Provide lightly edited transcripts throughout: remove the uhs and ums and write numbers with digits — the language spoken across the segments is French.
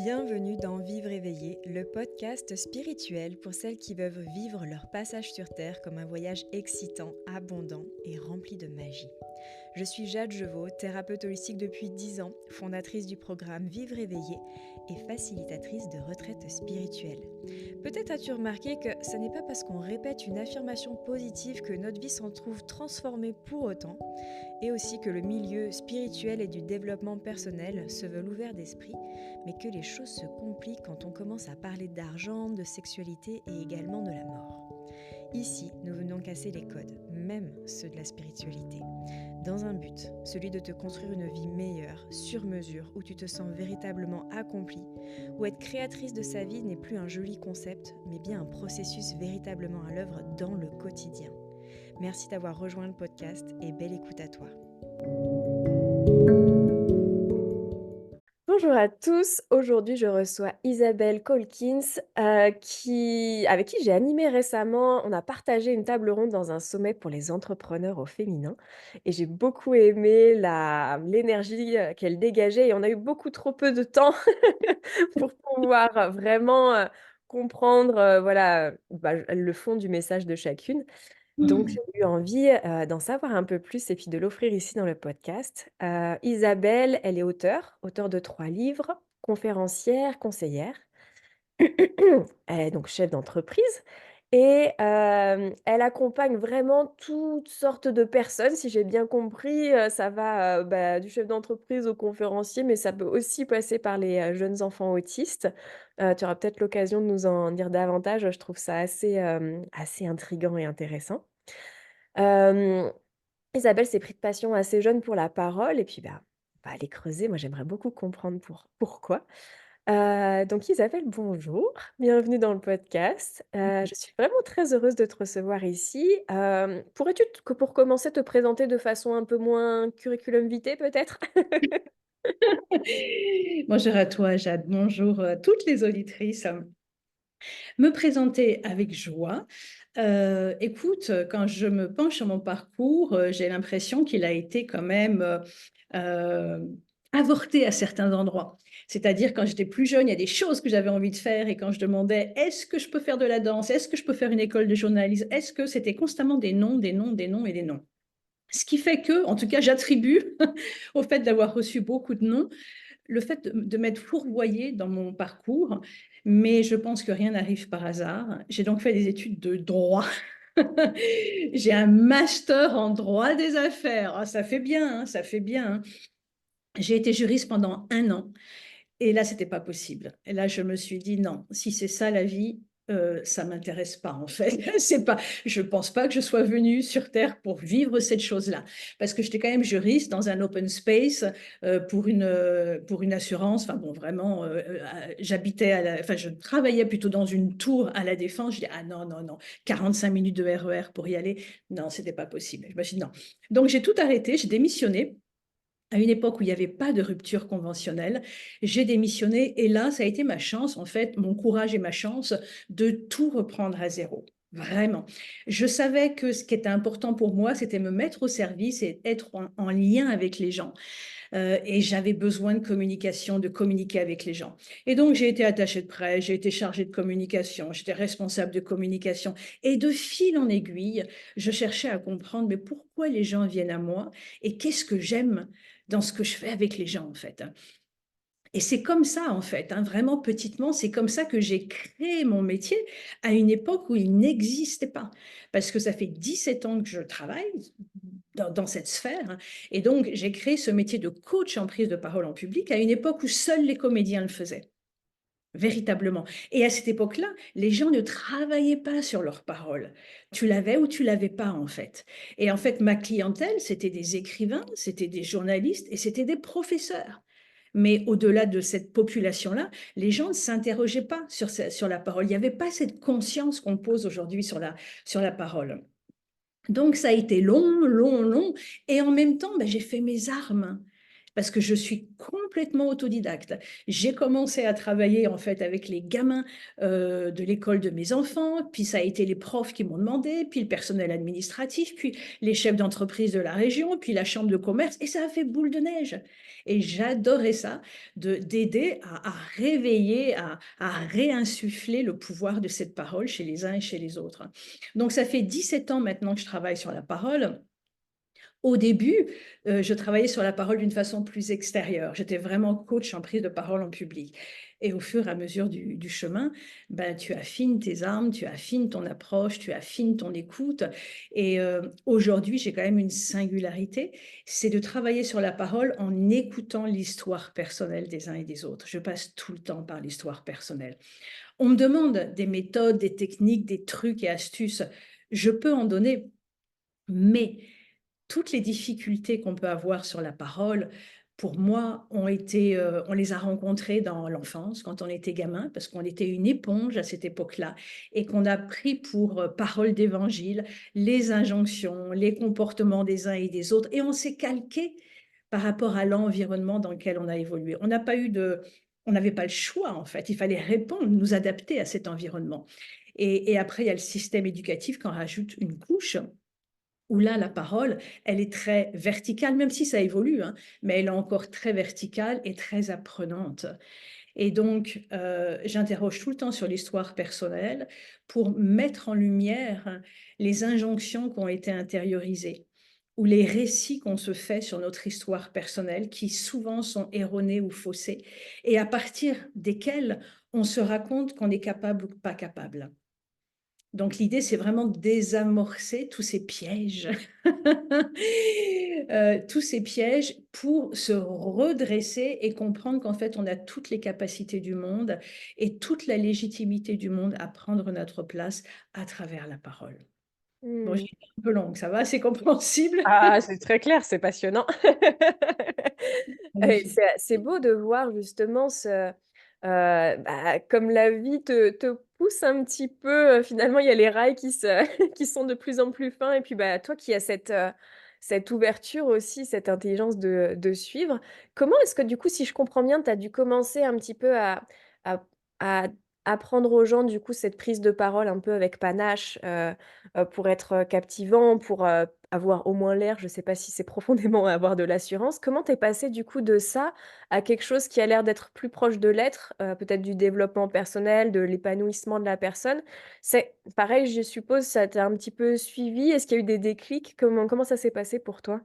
Bienvenue dans Vivre éveillé, le podcast spirituel pour celles qui veulent vivre leur passage sur Terre comme un voyage excitant, abondant et rempli de magie. Je suis Jade Jevaux, thérapeute holistique depuis 10 ans, fondatrice du programme Vivre éveillé et facilitatrice de retraites spirituelles. Peut-être as-tu remarqué que ce n'est pas parce qu'on répète une affirmation positive que notre vie s'en trouve transformée pour autant, et aussi que le milieu spirituel et du développement personnel se veulent ouverts d'esprit, mais que les choses se compliquent quand on commence à parler d'argent, de sexualité et également de la mort. Ici, nous venons casser les codes, même ceux de la spiritualité, dans un but, celui de te construire une vie meilleure, sur mesure, où tu te sens véritablement accomplie, où être créatrice de sa vie n'est plus un joli concept, mais bien un processus véritablement à l'œuvre dans le quotidien. Merci d'avoir rejoint le podcast et belle écoute à toi. Bonjour à tous, aujourd'hui je reçois Isabelle Calkins avec qui j'ai animé récemment. On a partagé une table ronde dans un sommet pour les entrepreneurs au féminin et j'ai beaucoup aimé l'énergie qu'elle dégageait et on a eu beaucoup trop peu de temps pour pouvoir vraiment comprendre le fond du message de chacune. Donc Mmh. j'ai eu envie, d'en savoir un peu plus et puis de l'offrir ici dans le podcast. Isabelle, elle est auteure de 3 livres, conférencière, conseillère. Elle est donc chef d'entreprise et elle accompagne vraiment toutes sortes de personnes. Si j'ai bien compris, ça va, du chef d'entreprise au conférencier, mais ça peut aussi passer par les, jeunes enfants autistes. Tu auras peut-être l'occasion de nous en dire davantage. Je trouve ça assez intriguant et intéressant. Hem, Isabelle s'est pris de passion assez jeune pour la parole et puis, on va aller creuser. Moi, j'aimerais beaucoup comprendre pourquoi. Donc Isabelle, bonjour, bienvenue dans le podcast. Je suis vraiment très heureuse de te recevoir ici. Pourrais-tu pour commencer, te présenter de façon un peu moins curriculum vitae peut-être? Bonjour à toi, Jade. Bonjour, toutes les auditrices. Me présenter avec joie. Écoute, quand je me penche sur mon parcours, j'ai l'impression qu'il a été quand même, avorté à certains endroits. C'est-à-dire quand j'étais plus jeune, il y a des choses que j'avais envie de faire et quand je demandais: «Est-ce que je peux faire de la danse? Est-ce que je peux faire une école de journalisme?» Est-ce que c'était constamment des non, des non, des non et des non. Ce qui fait que, en tout cas, j'attribue au fait d'avoir reçu beaucoup de non, le fait de m'être fourvoyée dans mon parcours, mais je pense que rien n'arrive par hasard. J'ai donc fait des études de droit. J'ai un master en droit des affaires. Ah, ça fait bien, hein, ça fait bien, hein. J'ai été juriste pendant 1 an et là, c'était pas possible. Et là, je me suis dit: «Non, si c'est ça la vie, ça m'intéresse pas en fait». C'est pas Je pense pas que je sois venue sur terre pour vivre cette chose-là. Parce que j'étais quand même juriste dans un open space, pour une assurance. Enfin bon, vraiment, j'habitais je travaillais plutôt dans une tour à La Défense. Je dis: «Ah non, non, non, 45 minutes de RER pour y aller, non, c'était pas possible». Je me suis dit: «Non». Donc j'ai tout arrêté, j'ai démissionné à une époque où il y avait pas de rupture conventionnelle. J'ai démissionné et là, ça a été ma chance, en fait, mon courage et ma chance de tout reprendre à zéro. Vraiment. Je savais que ce qui était important pour moi, c'était me mettre au service et être en lien avec les gens. Et j'avais besoin de communication, de communiquer avec les gens. Et donc, j'ai été attachée de presse, j'ai été chargée de communication, j'étais responsable de communication. Et de fil en aiguille, je cherchais à comprendre, mais pourquoi les gens viennent à moi et qu'est-ce que j'aime dans ce que je fais avec les gens, en fait. Et c'est comme ça, en fait, hein, vraiment petitement, c'est comme ça que j'ai créé mon métier à une époque où il n'existait pas. Parce que ça fait 17 ans que je travaille dans cette sphère, hein, et donc j'ai créé ce métier de coach en prise de parole en public à une époque où seuls les comédiens le faisaient, véritablement. Et à cette époque-là, les gens ne travaillaient pas sur leurs paroles. Tu l'avais ou tu l'avais pas, en fait. Et en fait, ma clientèle, c'était des écrivains, c'était des journalistes et c'était des professeurs. Mais au-delà de cette population-là, les gens ne s'interrogeaient pas sur la parole. Il n'y avait pas cette conscience qu'on pose aujourd'hui sur la parole. Donc ça a été long, long, long et en même temps, j'ai fait mes armes. parce que je suis complètement autodidacte. J'ai commencé à travailler en fait avec les gamins de l'école de mes enfants, puis ça a été les profs qui m'ont demandé, puis le personnel administratif, puis les chefs d'entreprise de la région, puis la chambre de commerce, et ça a fait boule de neige. Et j'adorais ça, d'aider à réveiller, à réinsuffler le pouvoir de cette parole chez les uns et chez les autres. Donc ça fait 17 ans maintenant que je travaille sur la parole. Au début, je travaillais sur la parole d'une façon plus extérieure. J'étais vraiment coach en prise de parole en public. Et au fur et à mesure du chemin, ben, tu affines tes armes, tu affines ton approche, tu affines ton écoute. Et aujourd'hui, j'ai quand même une singularité, c'est de travailler sur la parole en écoutant l'histoire personnelle des uns et des autres. Je passe tout le temps par l'histoire personnelle. On me demande des méthodes, des techniques, des trucs et astuces. Je peux en donner, mais toutes les difficultés qu'on peut avoir sur la parole, pour moi, on les a rencontrées dans l'enfance, quand on était gamin, parce qu'on était une éponge à cette époque-là, et qu'on a pris pour parole d'évangile les injonctions, les comportements des uns et des autres, et on s'est calqué par rapport à l'environnement dans lequel on a évolué. On n'avait pas le choix, en fait. Il fallait répondre, nous adapter à cet environnement. Et après, il y a le système éducatif qui en rajoute une couche où là, la parole, elle est très verticale, même si ça évolue, hein, mais elle est encore très verticale et très apprenante. Et donc, j'interroge tout le temps sur l'histoire personnelle pour mettre en lumière les injonctions qui ont été intériorisées ou les récits qu'on se fait sur notre histoire personnelle qui souvent sont erronés ou faussés et à partir desquels on se raconte qu'on est capable ou pas capable. Donc l'idée, c'est vraiment de désamorcer tous ces pièges, tous ces pièges pour se redresser et comprendre qu'en fait, on a toutes les capacités du monde et toute la légitimité du monde à prendre notre place à travers la parole. Bon, j'ai Mmh. été un peu longue, ça va? C'est compréhensible? Ah, c'est très clair, c'est passionnant. Et Magnifique. c'est beau de voir justement bah, comme la vie te pousse un petit peu, finalement, il y a les rails qui se qui sont de plus en plus fins et puis, bah, toi qui as cette ouverture aussi, cette intelligence de suivre. Comment est-ce que du coup, si je comprends bien, tu as dû commencer un petit peu à à apprendre aux gens, du coup, cette prise de parole un peu avec panache, pour être, captivant, pour, avoir au moins l'air, je sais pas si c'est profondément avoir de l'assurance. Comment tu es passé du coup de ça à quelque chose qui a l'air d'être plus proche de l'être, peut-être du développement personnel, de l'épanouissement de la personne? C'est pareil, je suppose, ça t'a un petit peu suivi? Est-ce qu'il y a eu des déclics? Comment ça s'est passé pour toi?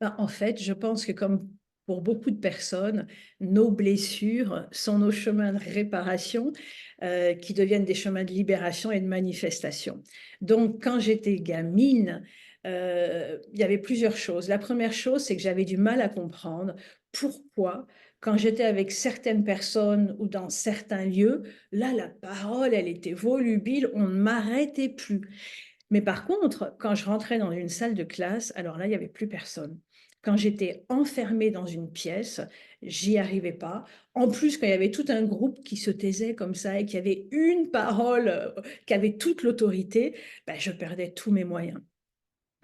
Ben, en fait, je pense que comme pour beaucoup de personnes, nos blessures sont nos chemins de réparation qui deviennent des chemins de libération et de manifestation. Donc, quand j'étais gamine, il y avait plusieurs choses. La première chose, c'est que j'avais du mal à comprendre pourquoi, quand j'étais avec certaines personnes ou dans certains lieux, là, la parole, elle était volubile, on ne m'arrêtait plus. Mais par contre, quand je rentrais dans une salle de classe, alors là, il y avait plus personne. Quand j'étais enfermée dans une pièce, j'y arrivais pas. En plus, quand il y avait tout un groupe qui se taisait comme ça et qui avait une parole, qui avait toute l'autorité, ben, je perdais tous mes moyens.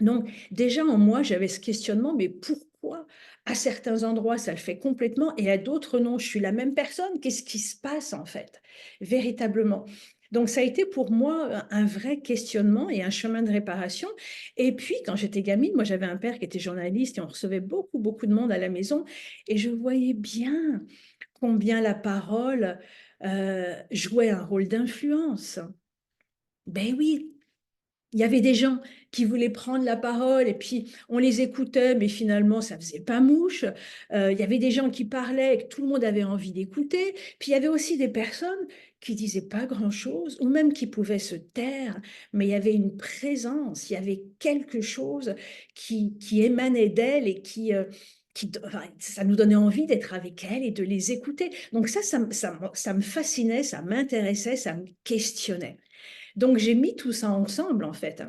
Donc, déjà en moi, j'avais ce questionnement, mais pourquoi à certains endroits ça le fait complètement et à d'autres non? Je suis la même personne. Qu'est-ce qui se passe en fait, véritablement? Donc, ça a été pour moi un vrai questionnement et un chemin de réparation. Et puis, quand j'étais gamine, moi j'avais un père qui était journaliste et on recevait beaucoup, beaucoup de monde à la maison. Et je voyais bien combien la parole jouait un rôle d'influence. Ben oui, il y avait des gens qui voulaient prendre la parole et puis on les écoutait, mais finalement ça faisait pas mouche. Il y avait des gens qui parlaient et que tout le monde avait envie d'écouter. Puis il y avait aussi des personnes qui disaient pas grand-chose ou même qui pouvaient se taire, mais il y avait une présence, il y avait quelque chose qui émanait d'elles et enfin, ça nous donnait envie d'être avec elles et de les écouter. Donc ça me fascinait, ça m'intéressait, ça me questionnait. Donc j'ai mis tout ça ensemble en fait.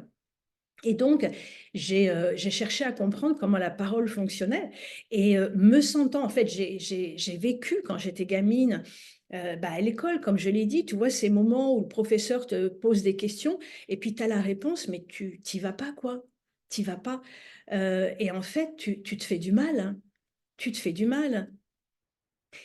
Et donc j'ai cherché à comprendre comment la parole fonctionnait et me sentant en fait, j'ai vécu quand j'étais gamine, bah, à l'école comme je l'ai dit, tu vois? Ces moments où le professeur te pose des questions et puis tu as la réponse, mais tu y vas pas quoi, tu y vas pas, et en fait tu te fais du mal, hein. tu te fais du mal.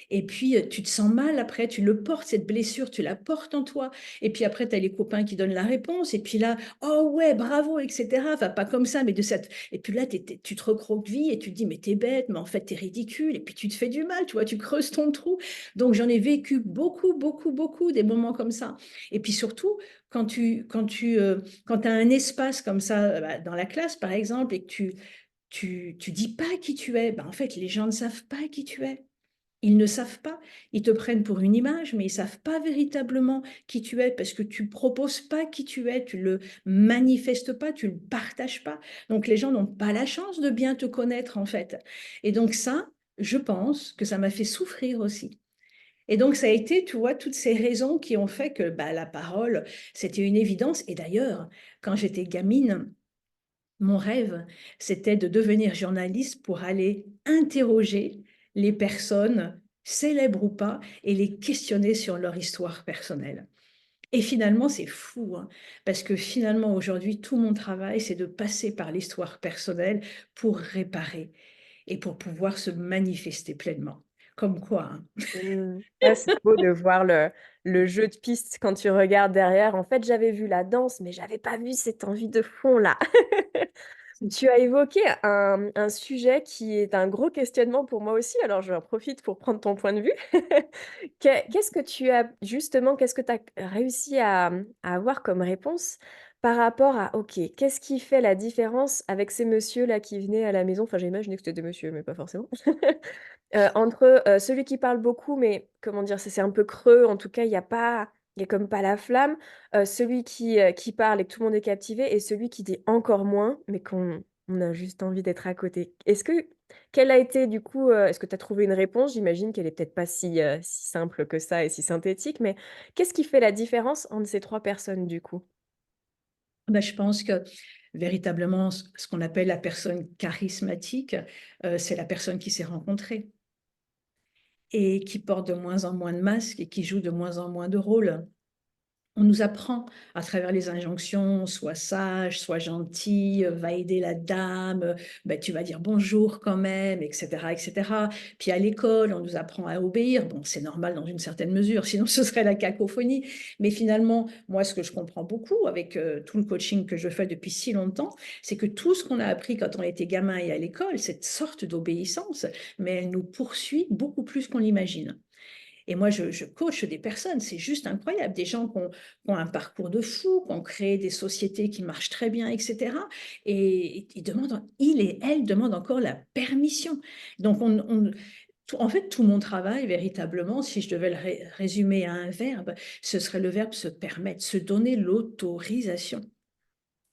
Et puis, tu te sens mal après, tu le portes, cette blessure, tu la portes en toi. Et puis après, tu as les copains qui donnent la réponse. Et puis là, oh ouais, bravo, etc. Enfin, pas comme ça, mais de cette. Et puis là, tu te recroquevilles et tu te dis, mais t'es bête, mais en fait, t'es ridicule. Et puis tu te fais du mal, tu vois, tu creuses ton trou. Donc, j'en ai vécu beaucoup, beaucoup, beaucoup des moments comme ça. Et puis surtout, quand as un espace comme ça, bah, dans la classe, par exemple, et que tu dis pas qui tu es, bah, en fait, les gens ne savent pas qui tu es. Ils ne savent pas, ils te prennent pour une image, mais ils savent pas véritablement qui tu es parce que tu proposes pas qui tu es, tu le manifestes pas, tu le partages pas. Donc les gens n'ont pas la chance de bien te connaître en fait. Et donc ça, je pense que ça m'a fait souffrir aussi. Et donc ça a été, tu vois, toutes ces raisons qui ont fait que bah, la parole, c'était une évidence. Et d'ailleurs, quand j'étais gamine, mon rêve, c'était de devenir journaliste pour aller interroger les personnes, célèbres ou pas, et les questionner sur leur histoire personnelle. Et finalement, c'est fou, hein, parce que finalement, aujourd'hui, tout mon travail, c'est de passer par l'histoire personnelle pour réparer et pour pouvoir se manifester pleinement. Comme quoi, hein. Mmh. Ouais, c'est beau de voir le jeu de piste quand tu regardes derrière. En fait, j'avais vu la danse, mais j'avais pas vu cette envie de fond là. Tu as évoqué un sujet qui est un gros questionnement pour moi aussi, alors j'en profite pour prendre ton point de vue. Qu'est-ce que tu as justement, qu'est-ce que tu as réussi à avoir comme réponse par rapport à OK, qu'est-ce qui fait la différence avec ces messieurs-là qui venaient à la maison? Enfin, j'ai imaginé que c'était des messieurs, mais pas forcément. Entre, celui qui parle beaucoup, mais comment dire? C'est un peu creux, en tout cas, il y a comme pas la flamme, celui qui parle et que tout le monde est captivé et celui qui dit encore moins, mais qu'on a juste envie d'être à côté. Quelle a été du coup, est-ce que tu as trouvé une réponse? J'imagine qu'elle est peut-être pas si simple que ça et si synthétique, mais qu'est-ce qui fait la différence entre ces 3 personnes du coup? Ben, je pense que véritablement, ce qu'on appelle la personne charismatique, c'est la personne qui s'est rencontrée et qui porte de moins en moins de masques et qui joue de moins en moins de rôles. On nous apprend à travers les injonctions, sois sage, sois gentil, va aider la dame, ben, tu vas dire bonjour quand même, etc., etc. Puis à l'école, on nous apprend à obéir. Bon, c'est normal dans une certaine mesure, sinon ce serait la cacophonie. Mais finalement, moi, ce que je comprends beaucoup avec tout le coaching que je fais depuis si longtemps, c'est que tout ce qu'on a appris quand on était gamin et à l'école, cette sorte d'obéissance, mais elle nous poursuit beaucoup plus qu'on l'imagine. Et moi, je coach des personnes, c'est juste incroyable, des gens qui ont un parcours de fou, qui ont créé des sociétés qui marchent très bien, etc. Et ils demandent, il et elle demandent encore la permission. Donc, en fait, tout mon travail, véritablement, si je devais le résumer à un verbe, ce serait le verbe se permettre, se donner l'autorisation.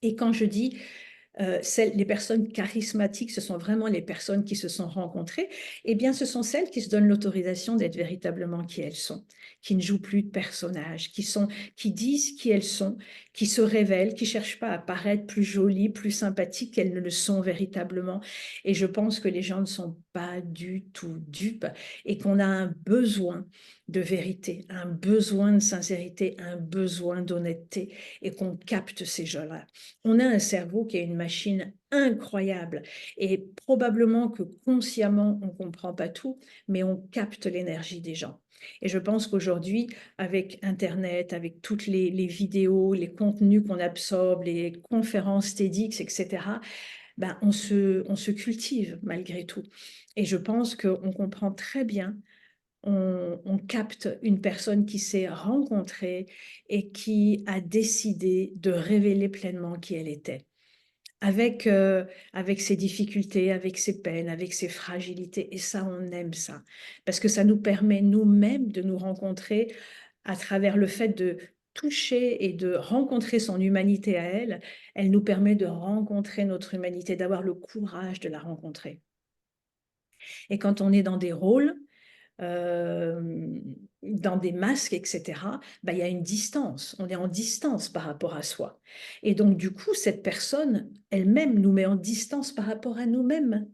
Et quand je dis les personnes charismatiques, ce sont vraiment les personnes qui se sont rencontrées, eh bien, ce sont celles qui se donnent l'autorisation d'être véritablement qui elles sont, qui ne jouent plus de personnages, qui disent qui elles sont, qui se révèlent, qui cherchent pas à paraître plus jolies, plus sympathiques qu'elles ne le sont véritablement. Et je pense que les gens ne sont pas du tout dupes et qu'on a un besoin de vérité, un besoin de sincérité, un besoin d'honnêteté et qu'on capte ces gens-là. On a un cerveau qui est une machine incroyable et probablement que consciemment, on ne comprend pas tout, mais on capte l'énergie des gens. Et je pense qu'aujourd'hui, avec Internet, avec toutes les vidéos, les contenus qu'on absorbe, les conférences TEDx, etc., ben, on se cultive malgré tout. Et je pense qu'on comprend très bien, on capte une personne qui s'est rencontrée et qui a décidé de révéler pleinement qui elle était avec ses difficultés, avec ses peines, avec ses fragilités. Et ça, on aime ça, parce que ça nous permet nous-mêmes de nous rencontrer à travers le fait de toucher et de rencontrer son humanité à elle. Elle nous permet de rencontrer notre humanité, d'avoir le courage de la rencontrer. Et quand on est dans des rôles, euh, dans des masques, etc., bah, il y a une distance. On est en distance par rapport à soi. Et donc, du coup, cette personne elle-même nous met en distance par rapport à nous-mêmes.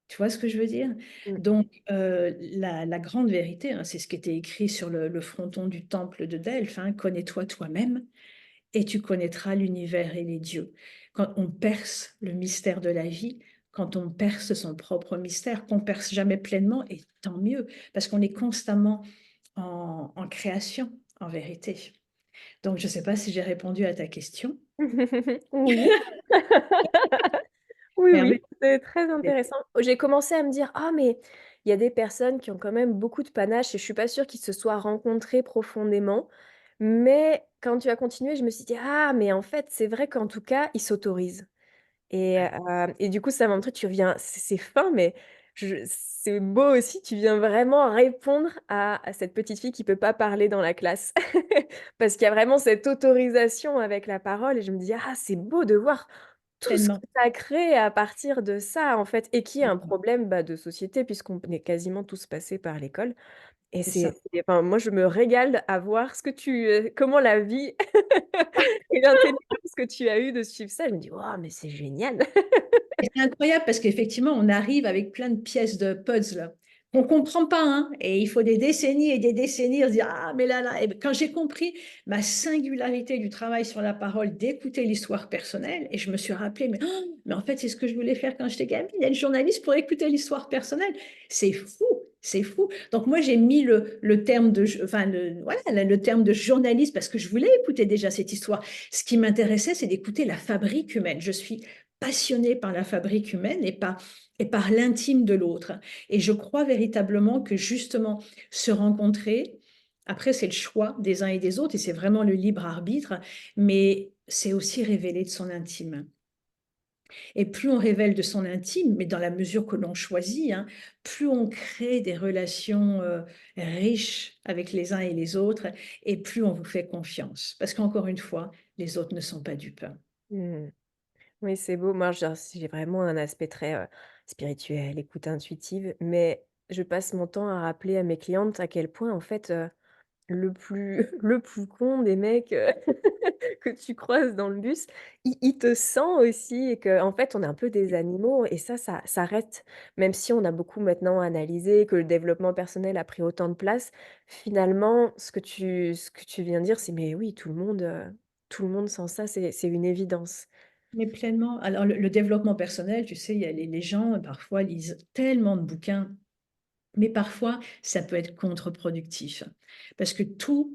Tu vois ce que je veux dire? Mmh. Donc, la grande vérité, hein, c'est ce qui était écrit sur le fronton du temple de Delphes, hein, connais-toi toi-même et tu connaîtras l'univers et les dieux. Quand on perce le mystère de la vie, quand on perce son propre mystère, qu'on perce jamais pleinement, et tant mieux, parce qu'on est constamment en création, en vérité. Donc je ne sais pas si j'ai répondu à ta question. Oui. Oui, Mais en oui, vérité, c'est très intéressant. J'ai commencé à me dire: «Ah mais il y a des personnes qui ont quand même beaucoup de panache et je suis pas sûre qu'ils se soient rencontrés profondément». Mais quand tu as continué, je me suis dit: «Ah mais en fait, c'est vrai qu'en tout cas, ils s'autorisent». Et du coup, ça montre tu viens c'est fin, mais c'est beau aussi, tu viens vraiment répondre à cette petite fille qui peut pas parler dans la classe. Parce qu'il y a vraiment cette autorisation avec la parole et je me dis: «Ah, c'est beau de voir tout ce que pleinement, tu as créé à partir de ça, en fait» et qui est un problème, bah, de société puisqu'on est quasiment tous passés par l'école et c'est ça. c'est enfin, moi, je me régale à voir ce que comment la vie et l'intelligence que tu as eu de suivre ça. Je me dis: «Waouh, mais c'est génial!» Et c'est incroyable parce qu'effectivement, on arrive avec plein de pièces de puzzle qu'on comprend pas, hein, et il faut des décennies et des décennies, on se dit: «Ah mais là» et ben, quand j'ai compris ma singularité du travail sur la parole, d'écouter l'histoire personnelle et je me suis rappelé «Mais mais en fait, c'est ce que je voulais faire quand j'étais gamine, être journaliste pour écouter l'histoire personnelle». C'est fou, c'est fou. Donc moi, j'ai mis le terme de enfin le voilà, le terme de journaliste parce que je voulais écouter déjà cette histoire. Ce qui m'intéressait, c'est d'écouter la fabrique humaine. Je suis passionnée par la fabrique humaine et par l'intime de l'autre. Et je crois véritablement que justement se rencontrer, après c'est le choix des uns et des autres et c'est vraiment le libre arbitre, mais c'est aussi révéler de son intime. Et plus on révèle de son intime, mais dans la mesure que l'on choisit, hein, plus on crée des relations riches avec les uns et les autres, et plus on vous fait confiance. Parce qu'encore une fois, les autres ne sont pas dupes. Mmh. Oui, c'est beau. Moi, j'ai vraiment un aspect très, spirituel, écoute intuitive, mais je passe mon temps à rappeler à mes clientes à quel point, en fait, le plus le plus con des mecs, que tu croises dans le bus, il te sent aussi et qu'en fait, on est un peu des animaux et ça reste. Même si on a beaucoup maintenant analysé, que le développement personnel a pris autant de place, finalement, ce que tu viens de dire, c'est mais oui, tout le monde sent ça, c'est une évidence. Mais pleinement. Alors le développement personnel, tu sais, il y a les gens, parfois, lisent tellement de bouquins. Mais parfois, ça peut être contre-productif parce que tout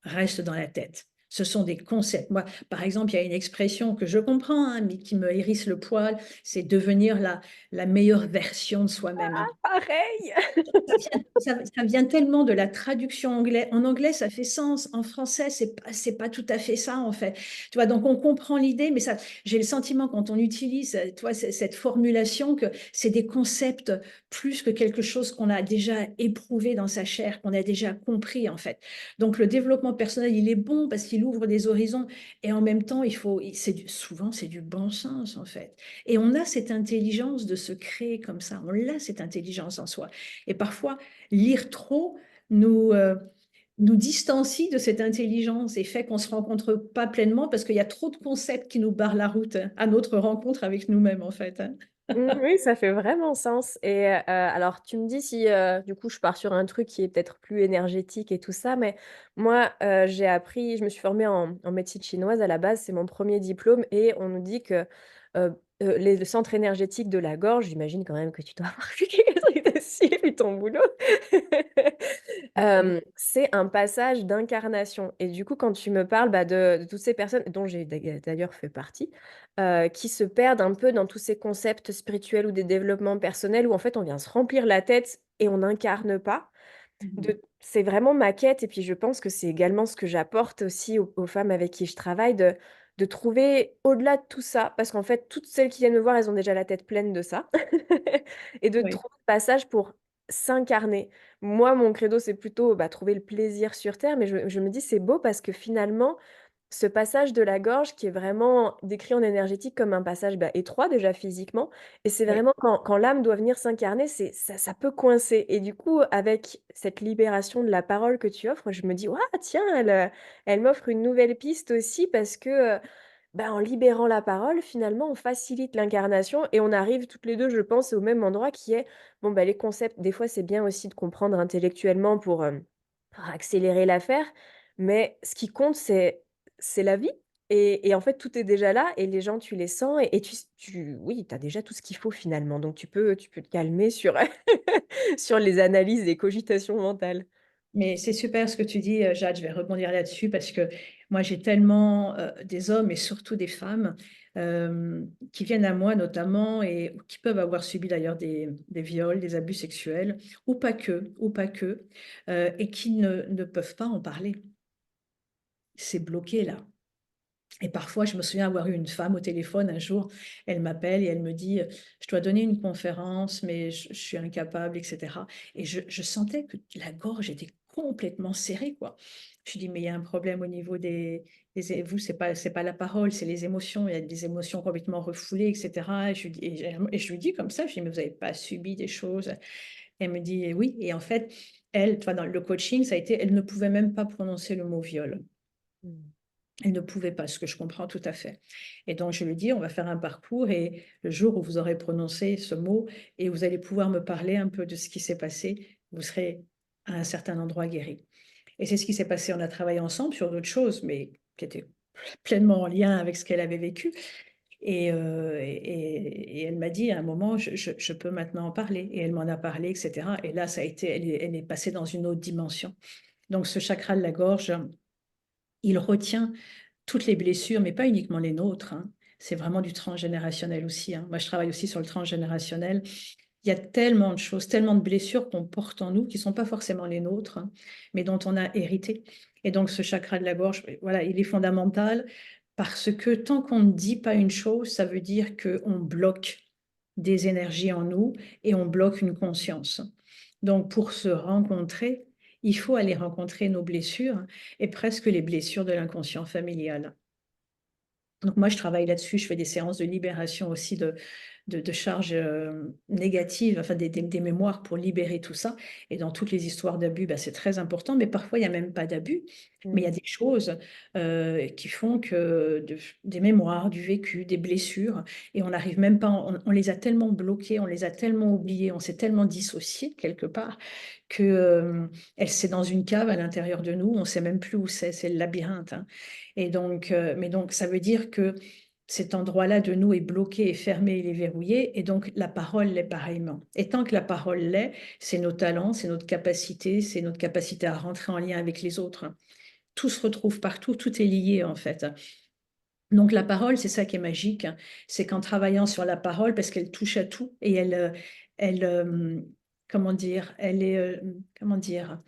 reste dans la tête. Ce sont des concepts. Moi, par exemple, il y a une expression que je comprends, hein, mais qui me hérisse le poil, c'est devenir la meilleure version de soi-même. Pareil! Ça vient tellement de la traduction anglais. En anglais, ça fait sens. En français, c'est pas tout à fait ça, en fait. Tu vois, donc on comprend l'idée, mais ça, j'ai le sentiment quand on utilise, tu vois, cette formulation que c'est des concepts plus que quelque chose qu'on a déjà éprouvé dans sa chair, qu'on a déjà compris, en fait. Donc le développement personnel, il est bon parce qu'il ouvre des horizons et en même temps, souvent, c'est du bon sens, en fait. Et on a cette intelligence de se créer comme ça. On a cette intelligence en soi. Et parfois, lire trop nous, nous distancie de cette intelligence et fait qu'on ne se rencontre pas pleinement parce qu'il y a trop de concepts qui nous barrent la route à notre rencontre avec nous-mêmes, en fait, hein. Oui, ça fait vraiment sens et alors tu me dis si, du coup je pars sur un truc qui est peut-être plus énergétique et tout ça, mais moi, je me suis formée en médecine chinoise à la base, c'est mon premier diplôme et on nous dit que, les le centre énergétique de la gorge, j'imagine quand même que tu dois avoir vu quelques trucs dessus vu ton boulot. C'est un passage d'incarnation et du coup quand tu me parles, bah, de toutes ces personnes dont j'ai d'ailleurs fait partie, qui se perdent un peu dans tous ces concepts spirituels ou des développements personnels où en fait on vient se remplir la tête et on n'incarne pas. Mhm. C'est vraiment ma quête et puis je pense que c'est également ce que j'apporte aussi aux femmes avec qui je travaille de trouver au-delà de tout ça, parce qu'en fait toutes celles qui viennent me voir, elles ont déjà la tête pleine de ça et de Oui. trouver le passage pour s'incarner. Moi, mon credo, c'est plutôt, bah, trouver le plaisir sur terre, mais je me dis: «C'est beau» parce que finalement ce passage de la gorge qui est vraiment décrit en énergétique comme un passage, bah, étroit déjà physiquement et c'est Oui. vraiment quand l'âme doit venir s'incarner, ça peut coincer et du coup, avec cette libération de la parole que tu offres, je me dis: «Waouh, tiens, elle m'offre une nouvelle piste aussi» parce que, bah, en libérant la parole, finalement, on facilite l'incarnation et on arrive toutes les 2, je pense, au même endroit qui est, bon, bah, les concepts, des fois, c'est bien aussi de comprendre intellectuellement pour accélérer l'affaire, mais ce qui compte, c'est la vie et en fait, tout est déjà là et les gens, tu les sens et tu oui, tu as déjà tout ce qu'il faut finalement, donc tu peux te calmer sur sur les analyses et cogitations mentales. Mais c'est super ce que tu dis, Jade, je vais rebondir là-dessus parce que moi j'ai tellement, des hommes et surtout des femmes, qui viennent à moi notamment et qui peuvent avoir subi d'ailleurs des viols, des abus sexuels ou pas que, et qui ne peuvent pas en parler. C'est bloqué là. Et parfois, je me souviens avoir eu une femme au téléphone un jour, elle m'appelle et elle me dit, «Je dois donner une conférence, mais je suis incapable» et cetera, et je sentais que la gorge était complètement serrée, quoi. Je lui dis: «Mais il y a un problème au niveau des vous, c'est pas la parole, c'est les émotions. Il y a des émotions complètement refoulées et cetera», et je lui dis et je lui dis comme ça, je lui dis: «Mais vous n'avez pas subi des choses?» Elle me dit: «Oui», et en fait, elle, tu vois, dans le coaching, ça a été elle ne pouvait même pas prononcer le mot viol. Mmh. Elle ne pouvait pas, ce que je comprends tout à fait. Et donc je lui dis: «On va faire un parcours et le jour où vous aurez prononcé ce mot et vous allez pouvoir me parler un peu de ce qui s'est passé, vous serez à un certain endroit guéri». Et c'est ce qui s'est passé. On a travaillé ensemble sur d'autres choses, mais qui étaient pleinement en lien avec ce qu'elle avait vécu, et elle m'a dit à un moment: «Je peux maintenant en parler», et elle m'en a parlé et cetera, et là ça a été elle est passée dans une autre dimension. Donc ce chakra de la gorge, il retient toutes les blessures, mais pas uniquement les nôtres, hein. C'est vraiment du transgénérationnel aussi, hein. Moi, je travaille aussi sur le transgénérationnel. Il y a tellement de choses, tellement de blessures qu'on porte en nous, qui ne sont pas forcément les nôtres, hein, mais dont on a hérité. Et donc ce chakra de la gorge, voilà, il est fondamental parce que tant qu'on ne dit pas une chose, ça veut dire qu'on bloque des énergies en nous et on bloque une conscience. Donc pour se rencontrer, il faut aller rencontrer nos blessures et presque les blessures de l'inconscient familial. Donc moi, je travaille là-dessus, je fais des séances de libération aussi de charges, négatives, enfin des mémoires pour libérer tout ça, et dans toutes les histoires d'abus, bah, c'est très important, mais parfois il y a même pas d'abus, mais il y a Mmh. des choses, qui font que des mémoires, du vécu, des blessures, et on n'arrive même pas, on les a tellement bloquées, on les a tellement oubliées, on s'est tellement dissocié quelque part que, c'est dans une cave à l'intérieur de nous, on ne sait même plus où c'est le labyrinthe, hein. Et donc, mais donc ça veut dire que cet endroit-là de nous est bloqué, est fermé, il est verrouillé, et donc la parole l'est pareillement. Et tant que la parole l'est, c'est nos talents, c'est notre capacité à rentrer en lien avec les autres. Tout se retrouve partout, tout est lié en fait. Donc la parole, c'est ça qui est magique, c'est qu'en travaillant sur la parole, parce qu'elle touche à tout et elle, comment dire? Comment dire?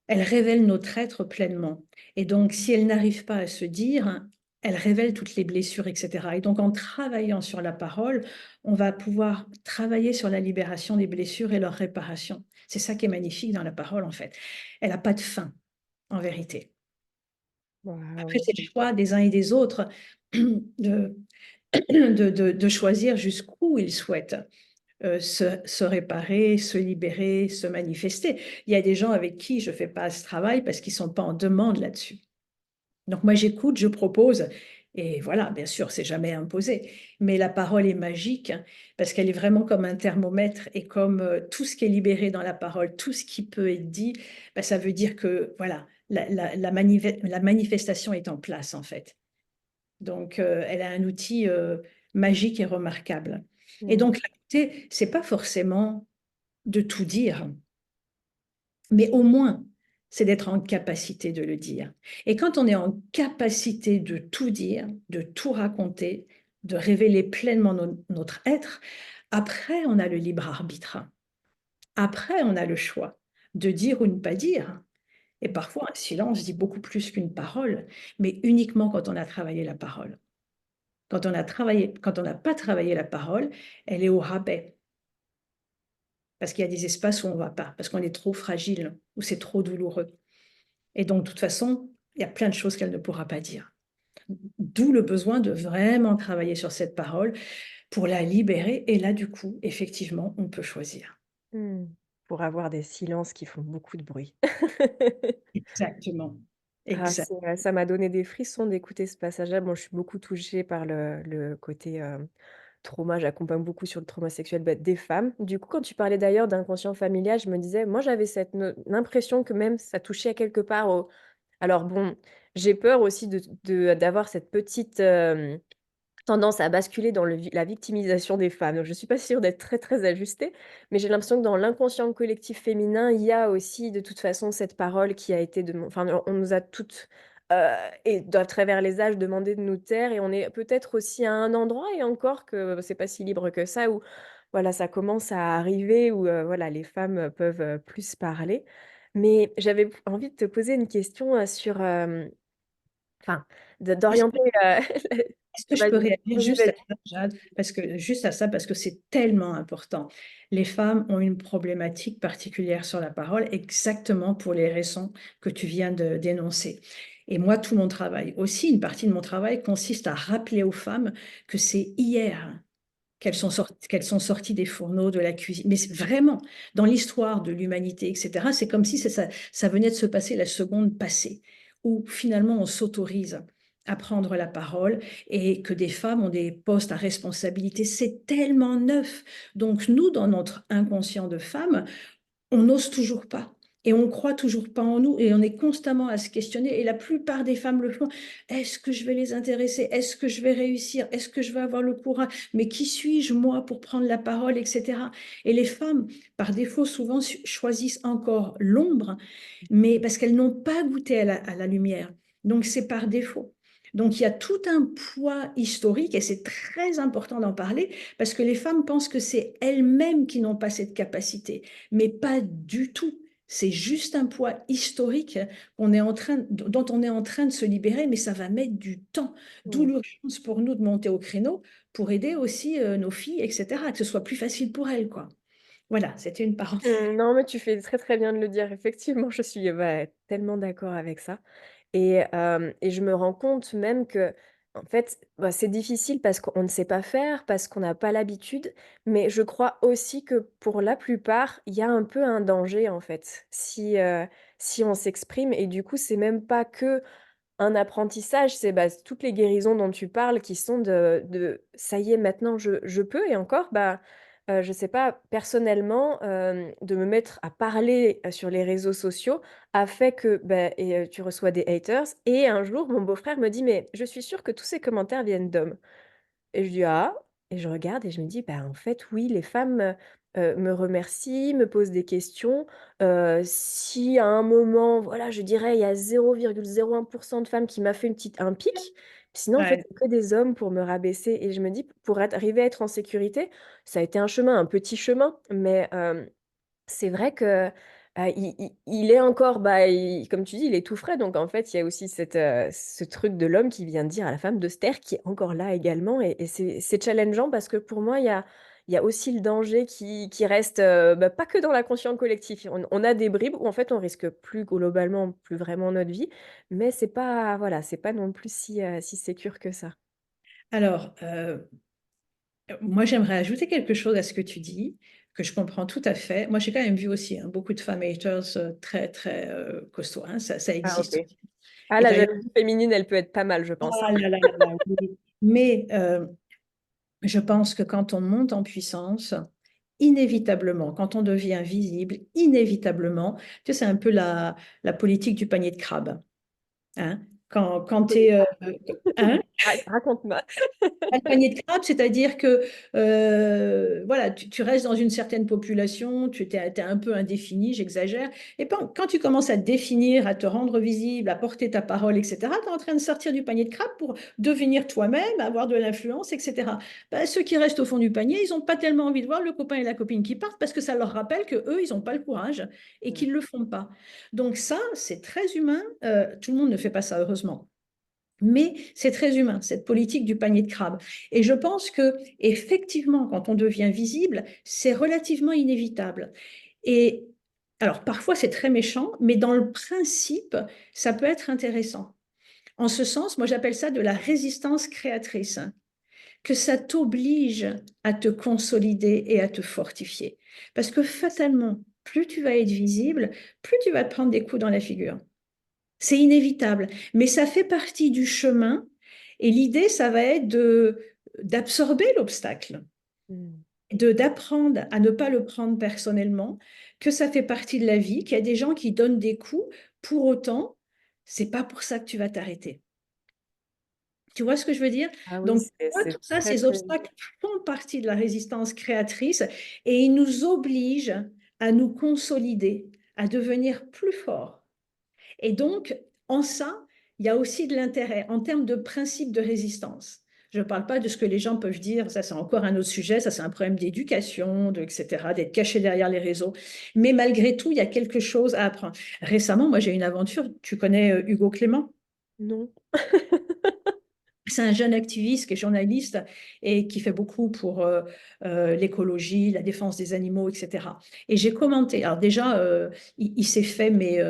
Elle révèle notre être pleinement, et donc si elle n'arrive pas à se dire, elle révèle toutes les blessures et cetera, et donc en travaillant sur la parole, on va pouvoir travailler sur la libération des blessures et leur réparation. C'est ça qui est magnifique dans la parole, en fait. Elle a pas de fin, en vérité. Après, Waouh! c'est le choix des uns et des autres de de choisir jusqu'où ils souhaitent, se réparer, se libérer, se manifester. Il y a des gens avec qui je fais pas ce travail parce qu'ils sont pas en demande là-dessus. Donc moi, j'écoute, je propose, et voilà, bien sûr, c'est jamais imposé. Mais la parole est magique, hein, parce qu'elle est vraiment comme un thermomètre, et comme, tout ce qui est libéré dans la parole, tout ce qui peut être dit, bah, ça veut dire que voilà, la manifestation est en place, en fait. Donc, elle a un outil, magique et remarquable. Et Mmh. donc la beauté, c'est pas forcément de tout dire, mais au moins, c'est d'être en capacité de le dire. Et quand on est en capacité de tout dire, de tout raconter, de révéler pleinement notre être, après on a le libre arbitre. Après on a le choix de dire ou ne pas dire. Et parfois un silence dit beaucoup plus qu'une parole, mais uniquement quand on a travaillé la parole. Quand on n'a pas travaillé la parole, elle est au rabais. Parce qu'il y a des espaces où on ne va pas, parce qu'on est trop fragile, ou c'est trop douloureux. Et donc, de toute façon, il y a plein de choses qu'elle ne pourra pas dire. D'où le besoin de vraiment travailler sur cette parole pour la libérer. Et là, du coup, effectivement, on peut choisir. Mmh. Pour avoir des silences qui font beaucoup de bruit. Exactement. Ah, Exact. c'est vrai, ça m'a donné des frissons d'écouter ce passage-là. Moi, je suis beaucoup touchée par le côté, trauma. J'accompagne beaucoup sur le trauma sexuel, bah, des femmes. Du coup, quand tu parlais d'ailleurs d'inconscient familial, je me disais, moi, j'avais cette l'impression que même ça touchait quelque part Alors bon, j'ai peur aussi d'avoir cette petite tendance à basculer dans la victimisation des femmes. Donc, je ne suis pas sûre d'être très, très ajustée, mais j'ai l'impression que dans l'inconscient collectif féminin, il y a aussi de toute façon cette parole qui a été enfin, on nous a toutes, et à travers les âges, demandé de nous taire et on est peut-être aussi à un endroit et encore que c'est pas si libre que ça où, voilà, ça commence à arriver où, voilà, les femmes, peuvent, plus parler. Mais j'avais envie de te poser une question, sur, enfin, Est-ce d'orienter, est-ce que je peux vas-y, réagir vas-y, juste à vas-y. ça, Jade? Parce que, juste à ça, parce que c'est tellement important. Les femmes ont une problématique particulière sur la parole, exactement pour les raisons que tu viens de d'énoncer. Et moi, tout mon travail, aussi une partie de mon travail consiste à rappeler aux femmes que c'est hier qu'elles sont sorties des fourneaux, de la cuisine. Mais vraiment, dans l'histoire de l'humanité, etc., c'est comme si ça venait de se passer la seconde passée, où finalement on s'autorise à prendre la parole et que des femmes ont des postes à responsabilité. C'est tellement neuf. Donc nous, dans notre inconscient de femme, on n'ose toujours pas. Et on croit toujours pas en nous et on est constamment à se questionner. Et la plupart des femmes le font. Est-ce que je vais les intéresser? Est-ce que je vais réussir? Est-ce que je vais avoir le courage? Mais qui suis-je, moi, pour prendre la parole, etc. Et les femmes, par défaut, souvent choisissent encore l'ombre, mais parce qu'elles n'ont pas goûté à la lumière. Donc c'est par défaut. Donc il y a tout un poids historique et c'est très important d'en parler parce que les femmes pensent que c'est elles-mêmes qui n'ont pas cette capacité, mais pas du tout. C'est juste un poids historique dont on est en train de se libérer, mais ça va mettre du temps. D'où Mmh. l'urgence pour nous de monter au créneau pour aider aussi nos filles, etc., que ce soit plus facile pour elles, quoi. Voilà, c'était une parenthèse. Non, mais tu fais très, très bien de le dire. Effectivement, je suis, bah, tellement d'accord avec ça et je me rends compte même que en fait, bah, c'est difficile parce qu'on ne sait pas faire, parce qu'on n'a pas l'habitude, mais je crois aussi que pour la plupart, il y a un peu un danger, en fait, si on s'exprime et du coup, c'est même pas que un apprentissage, c'est, bah, toutes les guérisons dont tu parles qui sont de «Ça y est, maintenant je peux» et encore, bah, je sais pas, personnellement, de me mettre à parler, sur les réseaux sociaux a fait que, bah et tu reçois des haters et un jour, mon beau-frère me dit: «Mais je suis sûr que tous ces commentaires viennent d'hommes». Et je dis: «Ah?» et je regarde et je me dis: «Bah, en fait, oui, les femmes, me remercient, me posent des questions». Si à un moment, voilà, je dirais, il y a 0,01 de femmes qui m'a fait un pic, sinon, en fait, Ouais. c'est que des hommes pour me rabaisser et je me dis: «Pour arriver à être en sécurité», ça a été un chemin, un petit chemin, mais c'est vrai que, il est encore, bah, comme tu dis, il est tout frais donc en fait, il y a aussi ce truc de l'homme qui vient dire à la femme de se taire qui est encore là également et c'est challengeant parce que pour moi, il y a aussi le danger qui reste, bah, pas que dans l'inconscient collectif. On a des bribes où en fait, on risque plus globalement, plus vraiment notre vie, mais c'est pas voilà, c'est pas non plus si sécure que ça. Alors, moi, j'aimerais ajouter quelque chose à ce que tu dis, que je comprends tout à fait. Moi, j'ai quand même vu aussi hein, beaucoup de femmes haters très, très costauds, hein, ça Ah existe OK. aussi. Ah, Et la d'ailleurs, jalousie féminine, elle peut être pas mal, je pense, hein. ah là là là là, oui. Mais je pense que quand on monte en puissance, inévitablement, quand on devient visible, inévitablement, tu sais, c'est un peu la politique du panier de crabe. Hein. Je Quand tu connais es... pas. hein. Raconte-moi. Un panier de crabe, c'est-à-dire que voilà, tu restes dans une certaine population, tu es un peu indéfini, j'exagère. Et quand tu commences à te définir, à te rendre visible, à porter ta parole, etc., tu es en train de sortir du panier de crabe pour devenir toi-même, avoir de l'influence, etc. Ben, ceux qui restent au fond du panier, ils n'ont pas tellement envie de voir le copain et la copine qui partent parce que ça leur rappelle que eux, ils n'ont pas le courage et Mmh. qu'ils ne le font pas. Donc ça, c'est très humain. Tout le monde ne fait pas ça, heureusement. Mais c'est très humain, cette politique du panier de crabe. Et je pense que effectivement, quand on devient visible, c'est relativement inévitable. Et alors, parfois, c'est très méchant, mais dans le principe, ça peut être intéressant. En ce sens, moi, j'appelle ça de la résistance créatrice, hein, que ça t'oblige à te consolider et à te fortifier. Parce que fatalement, plus tu vas être visible, plus tu vas te prendre des coups dans la figure. C'est inévitable, mais ça fait partie du chemin et l'idée, ça va être d'absorber l'obstacle, Mmh. d'apprendre à ne pas le prendre personnellement, que ça fait partie de la vie, qu'il y a des gens qui donnent des coups pour autant. c'est pas pour ça que tu vas t'arrêter. Tu vois ce que je veux dire? Ah oui, Donc, tout c'est ça, très, ces très juste. obstacles font partie de la résistance créatrice et ils nous obligent à nous consolider, à devenir plus forts. Et donc, en ça, il y a aussi de l'intérêt en termes de principe de résistance. Je ne parle pas de ce que les gens peuvent dire, ça c'est encore un autre sujet, ça c'est un problème d'éducation, etc., d'être caché derrière les réseaux. Mais malgré tout, il y a quelque chose à apprendre. Récemment, moi j'ai eu une aventure, tu connais Hugo Clément? Non. C'est un jeune activiste qui est journaliste et qui fait beaucoup pour l'écologie, la défense des animaux, etc. Et j'ai commenté, alors déjà, il s'est fait, mais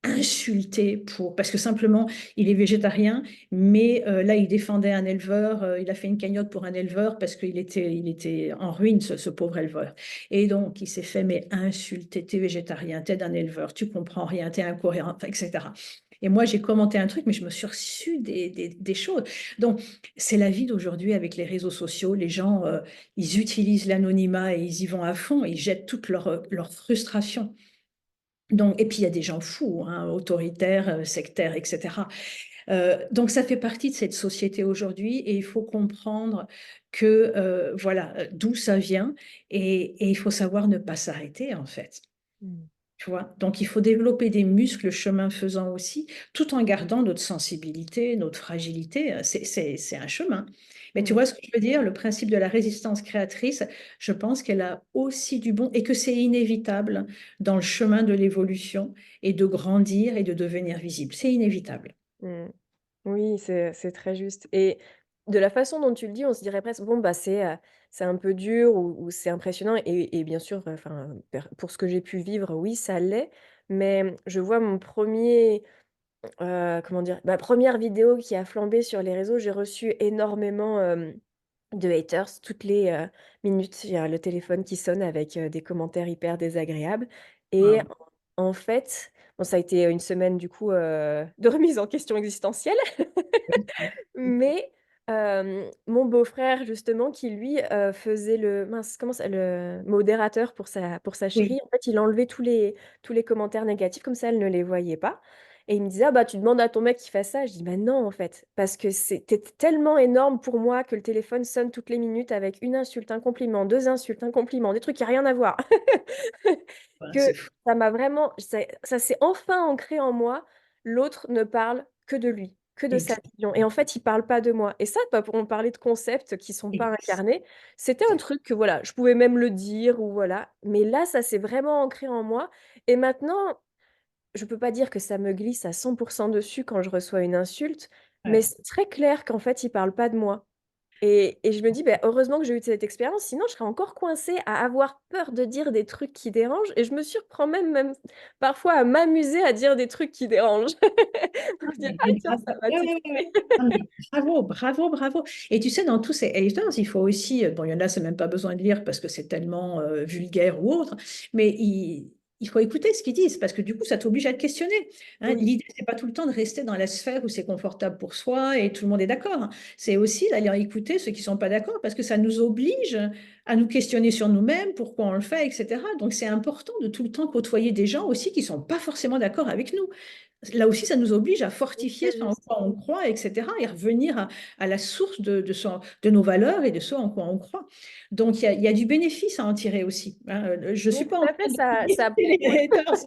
insulté parce que simplement il est végétarien, mais là il défendait un éleveur, il a fait une cagnotte pour un éleveur parce il était en ruine ce pauvre éleveur. Et donc il s'est fait mais insulter, t'es végétarien, t'es d'un éleveur, tu comprends rien, t'es incohérent, enfin, etc. Et moi j'ai commenté un truc, mais je me suis reçu des choses. Donc c'est la vie d'aujourd'hui avec les réseaux sociaux, les gens ils utilisent l'anonymat et ils y vont à fond, ils jettent toute leur frustration. Donc, et puis il y a des gens fous, hein, autoritaires, sectaires, etc. Donc ça fait partie de cette société aujourd'hui et il faut comprendre que voilà d'où ça vient et il faut savoir ne pas s'arrêter en fait. Mm. Tu vois? Donc il faut développer des muscles chemin faisant aussi, tout en gardant notre sensibilité, notre fragilité. C'est un chemin. Mais tu Mm. vois ce que je veux dire? Le principe de la résistance créatrice, je pense qu'elle a aussi du bon et que c'est inévitable dans le chemin de l'évolution et de grandir et de devenir visible. C'est inévitable. Mm. Oui, c'est très juste et de la façon dont tu le dis, on se dirait presque: «Bon, bah, c'est un peu dur ou c'est impressionnant» et bien sûr, enfin, pour ce que j'ai pu vivre, oui, ça l'est, mais je vois mon premier comment dire? Ma première vidéo qui a flambé sur les réseaux, j'ai reçu énormément, de haters. Toutes les, minutes, il y a le téléphone qui sonne avec, des commentaires hyper désagréables et Waouh. en fait, bon, ça a été une semaine du coup, de remise en question existentielle. Mais, mon beau-frère justement qui lui, faisait le mince, comment ça? Le modérateur pour sa Oui, chérie, en fait, il enlevait tous les commentaires négatifs, comme ça elle ne les voyait pas et il me disait: «Ah bah, tu demandes à ton mec qui fasse ça». Je dis: «Bah non, en fait, parce que c'était tellement énorme pour moi que le téléphone sonne toutes les minutes avec une insulte, un compliment, 2 insultes, un compliment, des trucs qui a rien à voir». ouais, Que c'est fou. ça m'a vraiment ça s'est enfin ancré en moi, l'autre ne parle que de lui, que de sa vision et en Exactement. fait, il parle pas de moi et ça, bah, pour on parlait de concepts qui sont pas incarnés, c'était un truc que voilà, je pouvais même le dire ou voilà, mais là, ça s'est vraiment ancré en moi et maintenant, je peux pas dire que ça me glisse à 100 dessus quand je reçois une insulte, mais Ouais. c'est très clair qu'en fait, il parle pas de moi. Et je me dis: «Beh, heureusement que j'ai eu cette expérience, sinon je serais encore coincée à avoir peur de dire des trucs qui dérangent» et je me surprends même parfois à m'amuser à dire des trucs qui dérangent. Ah, Je me dis: «Ah mais tiens, bravo. ça m'a Ouais, ouais, ouais, ouais. titillé». Ah, mais bravo, bravo, bravo. Et tu sais, dans tous ces haters, il faut aussi, bon, il y en a, c'est même pas besoin de lire parce que c'est tellement vulgaire ou autre, mais il faut écouter ce qu'ils disent parce que du coup, ça t'oblige à te questionner. Hein. Oui, L'idée, c'est pas tout le temps de rester dans la sphère où c'est confortable pour soi et tout le monde est d'accord. Hein. C'est aussi d'aller écouter ceux qui sont pas d'accord parce que ça nous oblige à nous questionner sur nous-mêmes, pourquoi on le fait, etc. Donc, c'est important de tout le temps côtoyer des gens aussi qui sont pas forcément d'accord avec nous. Là aussi, ça nous oblige à c'est fortifier très ce en juste. quoi on croit, etc., et revenir à la source de nos valeurs et de ce en quoi on croit. Donc, il y a du bénéfice à en tirer aussi. Hein. Je ne Oui, suis pas tout en à train fait, de ça critiquer les haters.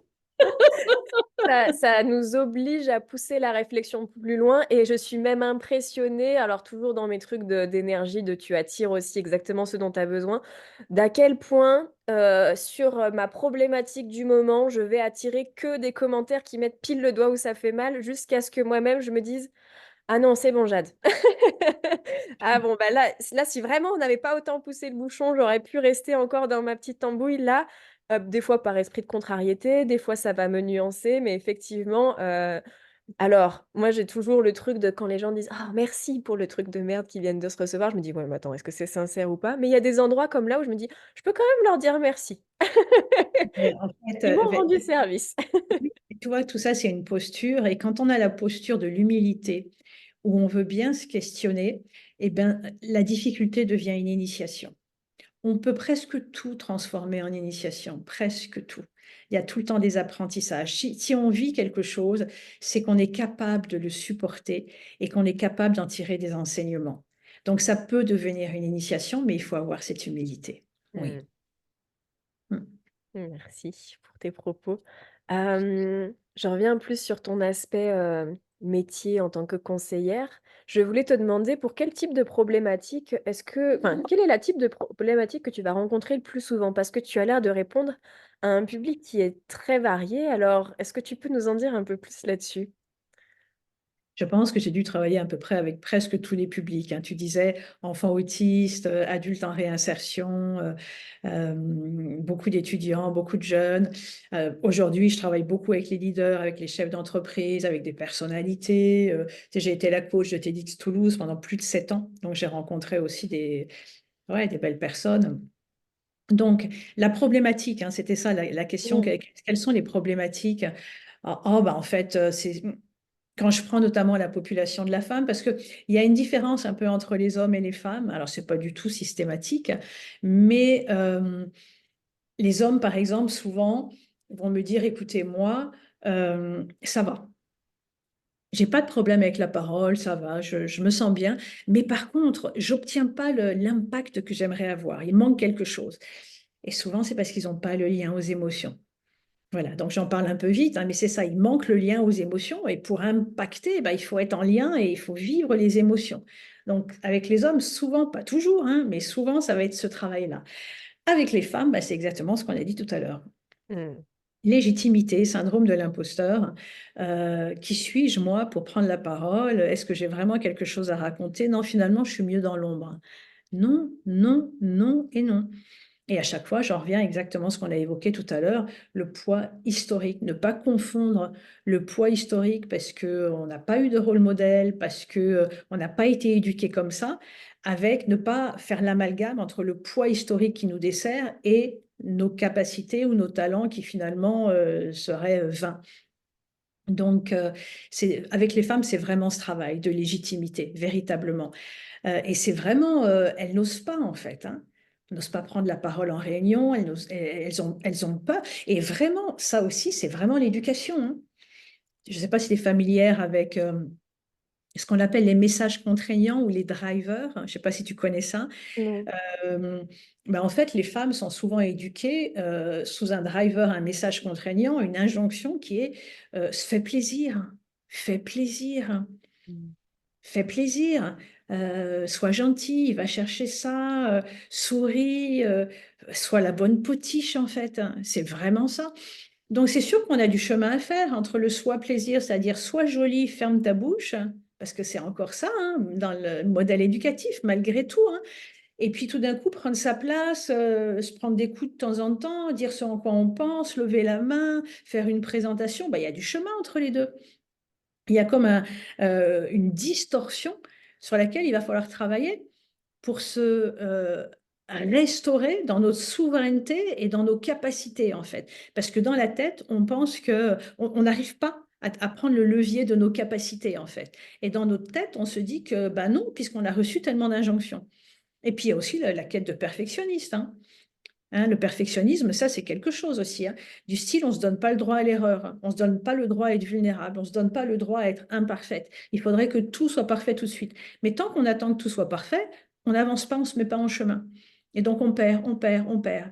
Ça nous oblige à pousser la réflexion plus loin et je suis même impressionnée, alors toujours dans mes trucs d'énergie, de tu attires aussi exactement ce dont tu as besoin, d'à quel point, sur, ma problématique du moment, je vais attirer que des commentaires qui mettent pile le doigt où ça fait mal, jusqu'à ce que moi-même je me dise: «Ah non, c'est bon Jade». Ah bon, bah là, si vraiment on n'avait pas autant poussé le bouchon, j'aurais pu rester encore dans ma petite tambouille. Là, des fois par esprit de contrariété, des fois ça va me nuancer, mais effectivement, alors moi j'ai toujours le truc de quand les gens disent: «Ah merci pour le truc de merde qu'ils viennent de se recevoir», je me dis: «Ouais, mais attends, est-ce que c'est sincère ou pas?» mais il y a des endroits comme là où je me dis: «Je peux quand même leur dire merci». Mais en fait, Ils m'ont rendu service. tu vois, tout ça, c'est une posture. Et quand on a la posture de l'humilité, où on veut bien se questionner, eh ben, la difficulté devient une initiation. On peut presque tout transformer en initiation, presque tout. Il y a tout le temps des apprentissages. Si on vit quelque chose, c'est qu'on est capable de le supporter et qu'on est capable d'en tirer des enseignements. Donc ça peut devenir une initiation, mais il faut avoir cette humilité. Oui. Mmh. Mm. Merci pour tes propos. Je reviens plus sur ton aspect, métier en tant que conseillère. Je voulais te demander pour quel type de problématique quel est la type de problématique que tu vas rencontrer le plus souvent? Parce que tu as l'air de répondre à un public qui est très varié, alors est-ce que tu peux nous en dire un peu plus là-dessus? Je pense que j'ai dû travailler à peu près avec presque tous les publics, hein. Tu disais enfants autistes, adultes en réinsertion, beaucoup d'étudiants, beaucoup de jeunes. Aujourd'hui, je travaille beaucoup avec les leaders, avec les chefs d'entreprise, avec des personnalités. Tu sais, j'ai été la coach de TEDx Toulouse pendant plus de 7 ans, donc j'ai rencontré aussi ouais, des belles personnes. Donc, la problématique, hein, c'était ça la question, Mmh. quelles sont les problématiques? Bah, en fait, c'est quand je prends notamment la population de la femme, parce qu'il y a une différence un peu entre les hommes et les femmes. Alors, c'est pas du tout systématique, mais les hommes, par exemple, souvent vont me dire, écoutez, moi, ça va. J'ai pas de problème avec la parole, ça va, je me sens bien. Mais par contre, j'obtiens pas l'impact que j'aimerais avoir. Il manque quelque chose. Et souvent, c'est parce qu'ils n'ont pas le lien aux émotions. Voilà, donc j'en parle un peu vite, hein, mais c'est ça, il manque le lien aux émotions. Et pour impacter, bah, il faut être en lien et il faut vivre les émotions. Donc avec les hommes, souvent, pas toujours, hein, mais souvent, ça va être ce travail-là. Avec les femmes, bah, c'est exactement ce qu'on a dit tout à l'heure. Mmh. Légitimité, syndrome de l'imposteur. Qui suis-je, moi, pour prendre la parole? Est-ce que j'ai vraiment quelque chose à raconter? Non, finalement, je suis mieux dans l'ombre. Non, non, non et non. Et à chaque fois, j'en reviens exactement à ce qu'on a évoqué tout à l'heure, le poids historique. Ne pas confondre le poids historique parce qu'on n'a pas eu de rôle modèle, parce qu'on n'a pas été éduqué comme ça, avec ne pas faire l'amalgame entre le poids historique qui nous dessert et nos capacités ou nos talents qui finalement seraient vains. Donc, avec les femmes, c'est vraiment ce travail de légitimité, véritablement. Et c'est vraiment, elles n'osent pas en fait, hein. Elles n'osent pas prendre la parole en réunion, elles ont peur. Et vraiment, ça aussi, c'est vraiment l'éducation, hein. Je ne sais pas si tu es familière avec ce qu'on appelle les messages contraignants ou les drivers. Je ne sais pas si tu connais ça. Non. Euh, En fait, les femmes sont souvent éduquées sous un driver, un message contraignant, une injonction qui est fais plaisir, fais plaisir. Mmh. Fais plaisir, sois gentil, va chercher ça, souris, sois la bonne potiche en fait, hein. C'est vraiment ça. Donc c'est sûr qu'on a du chemin à faire entre le soi plaisir, c'est-à-dire sois jolie, ferme ta bouche, parce que c'est encore ça, hein, dans le modèle éducatif malgré tout, hein. Et puis tout d'un coup prendre sa place, se prendre des coups de temps en temps, dire ce en quoi on pense, lever la main, faire une présentation, bah, il y a du chemin entre les deux. Il y a comme une distorsion sur laquelle il va falloir travailler pour se restaurer dans notre souveraineté et dans nos capacités, en fait. Parce que dans la tête, on pense que on n'arrive pas à prendre le levier de nos capacités, en fait. Et dans notre tête, on se dit que bah non, puisqu'on a reçu tellement d'injonctions. Et puis il y a aussi la quête de perfectionniste, hein. Hein, le perfectionnisme, ça, c'est quelque chose aussi, hein. Du style, on ne se donne pas le droit à l'erreur, hein. On ne se donne pas le droit à être vulnérable, on ne se donne pas le droit à être imparfaite. Il faudrait que tout soit parfait tout de suite. Mais tant qu'on attend que tout soit parfait, on n'avance pas, on ne se met pas en chemin. Et donc, on perd, on perd, on perd.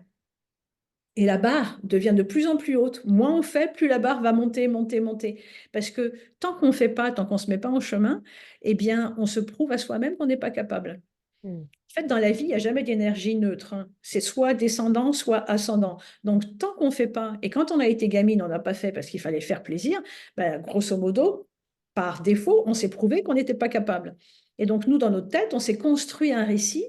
Et la barre devient de plus en plus haute. Moins on fait, plus la barre va monter, monter, monter. Parce que tant qu'on ne fait pas, tant qu'on ne se met pas en chemin, eh bien, on se prouve à soi-même qu'on n'est pas capable. Mmh. En fait, dans la vie, il n'y a jamais d'énergie neutre, hein. C'est soit descendant, soit ascendant. Donc, tant qu'on ne fait pas, et quand on a été gamine, on n'a pas fait parce qu'il fallait faire plaisir, ben, grosso modo, par défaut, on s'est prouvé qu'on n'était pas capable. Et donc, nous, dans notre tête, on s'est construit un récit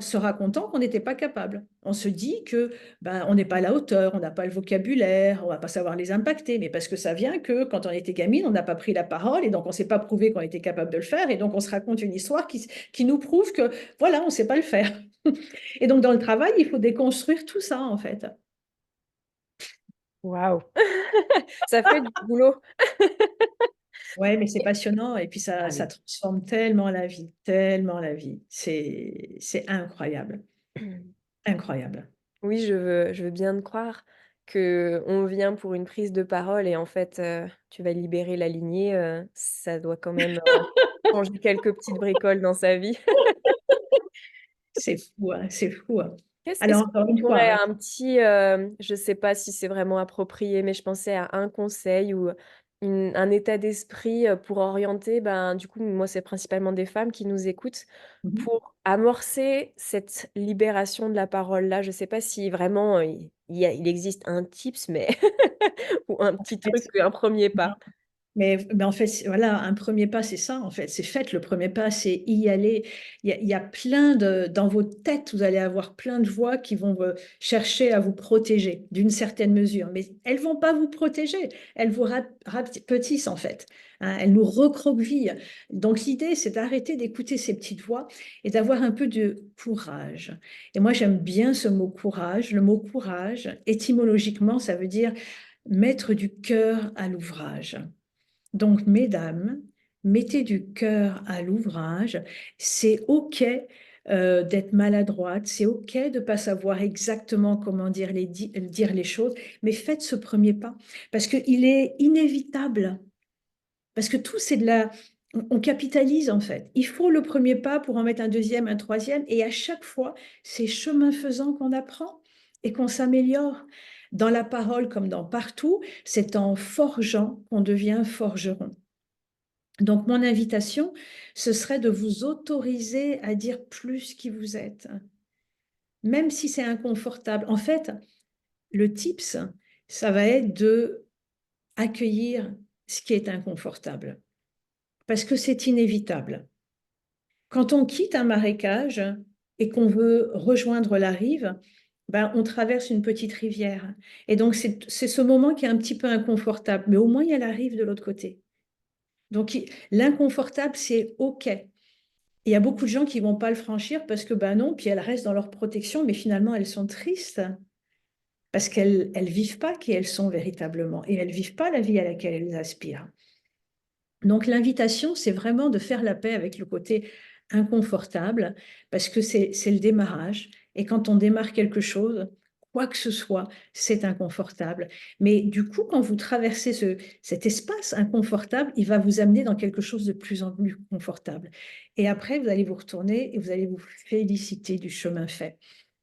se racontant qu'on n'était pas capable. On se dit que ben, on n'est pas à la hauteur, on n'a pas le vocabulaire, on va pas savoir les impacter, mais parce que ça vient que quand on était gamine, on n'a pas pris la parole et donc on ne s'est pas prouvé qu'on était capable de le faire et donc on se raconte une histoire qui nous prouve que voilà, on ne sait pas le faire. Et donc dans le travail, il faut déconstruire tout ça en fait. Waouh! Ça fait du boulot. Ouais, mais c'est passionnant et puis Ah ça oui. transforme tellement la vie, tellement la vie. C'est incroyable. incroyable. Oui, je veux bien te croire qu'on vient pour une prise de parole et en fait, tu vas libérer la lignée, ça doit quand même, changer quelques petites bricoles dans sa vie. C'est fou, hein, c'est fou, hein. Est-ce Alors que encore une tu fois, aurais hein, un petit, je sais pas si c'est vraiment approprié, mais je pensais à un conseil ou un état d'esprit, pour orienter, ben, du coup, moi, c'est principalement des femmes qui nous écoutent, mmh pour amorcer cette libération de la parole-là. Je sais pas si vraiment, il existe un tips, mais ou un en petit fait, truc, un premier pas. mais en fait, voilà, un premier pas, c'est ça, en fait. C'est faites le premier pas, c'est y aller. Il y a plein de dans votre tête, vous allez avoir plein de voix qui vont, chercher à vous protéger d'une certaine mesure, mais elles vont pas vous protéger, elles vous rapetissent, en fait, hein, elles nous recroquevillent. Donc l'idée, c'est d'arrêter d'écouter ces petites voix et d'avoir un peu de courage. Et moi, j'aime bien ce mot courage. Le mot courage, étymologiquement, ça veut dire mettre du cœur à l'ouvrage. Donc, mesdames, mettez du cœur à l'ouvrage. C'est OK d'être maladroite, c'est OK de ne pas savoir exactement comment dire les choses, mais faites ce premier pas parce qu'il est inévitable. Parce que tout, c'est de la... On capitalise en fait. Il faut le premier pas pour en mettre un deuxième, un troisième, et à chaque fois, c'est chemin faisant qu'on apprend et qu'on s'améliore. Dans la parole comme dans partout, c'est en forgeant qu'on devient forgeron. Donc, mon invitation, ce serait de vous autoriser à dire plus qui vous êtes, même si c'est inconfortable. En fait, le tips, ça va être de accueillir ce qui est inconfortable, parce que c'est inévitable. Quand on quitte un marécage et qu'on veut rejoindre la rive, ben, on traverse une petite rivière. Et donc, c'est ce moment qui est un petit peu inconfortable, mais au moins, il y a la rive de l'autre côté. Donc, l'inconfortable, c'est OK. Il y a beaucoup de gens qui vont pas le franchir parce que ben non, puis elles restent dans leur protection, mais finalement elles sont tristes parce qu'elles vivent pas qui elles sont véritablement et elles vivent pas la vie à laquelle elles aspirent. Donc l'invitation, c'est vraiment de faire la paix avec le côté inconfortable parce que c'est le démarrage et quand on démarre quelque chose, quoi que ce soit, c'est inconfortable. Mais du coup, quand vous traversez cet espace inconfortable, il va vous amener dans quelque chose de plus en plus confortable. Et après, vous allez vous retourner et vous allez vous féliciter du chemin fait.